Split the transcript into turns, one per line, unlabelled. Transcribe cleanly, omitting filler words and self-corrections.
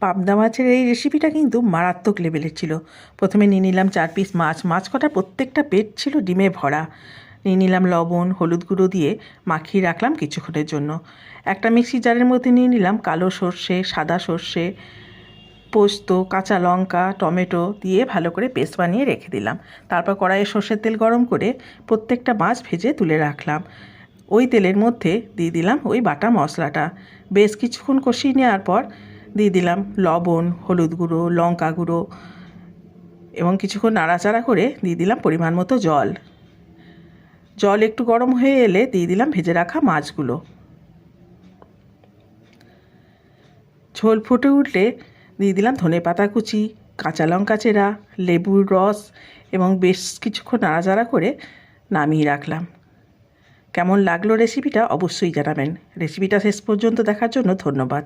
পাবদা মাছের এই রেসিপিটা কিন্তু মারাত্মক লেভেলের ছিল। প্রথমে নিয়ে নিলাম 4 পিস মাছ। মাছ কটার প্রত্যেকটা পেট ছিল ডিমে ভরা। নিয়ে নিলাম লবণ, হলুদ গুঁড়ো দিয়ে মাখিয়ে রাখলাম কিছুক্ষণের জন্য। একটা মিক্সি জারের মধ্যে নিয়ে নিলাম কালো সর্ষে, সাদা সর্ষে, পোস্ত, কাঁচা লঙ্কা, টমেটো দিয়ে ভালো করে পেস্ট বানিয়ে রেখে দিলাম। তারপর কড়াইয়ে সর্ষের তেল গরম করে প্রত্যেকটা মাছ ভেজে তুলে রাখলাম। ওই তেলের মধ্যে দিয়ে দিলাম ওই বাটা মশলাটা। বেশ কিছুক্ষণ কষিয়ে নেওয়ার পর দিয়ে দিলাম লবণ, হলুদ গুঁড়ো, লঙ্কা গুঁড়ো এবং কিছুক্ষণ নাড়াচাড়া করে দিয়ে দিলাম পরিমাণ মতো জল। জল একটু গরম হয়ে এলে দিয়ে দিলাম ভেজে রাখা মাছগুলো। ঝোল ফুটে উঠলে দিয়ে দিলাম ধনেপাতা কুচি, কাঁচা লঙ্কা চেরা, লেবুর রস এবং বেশ কিছুক্ষণ নাড়াচাড়া করে নামিয়ে রাখলাম। কেমন লাগলো রেসিপিটা অবশ্যই জানাবেন। রেসিপিটা শেষ পর্যন্ত দেখার জন্য ধন্যবাদ।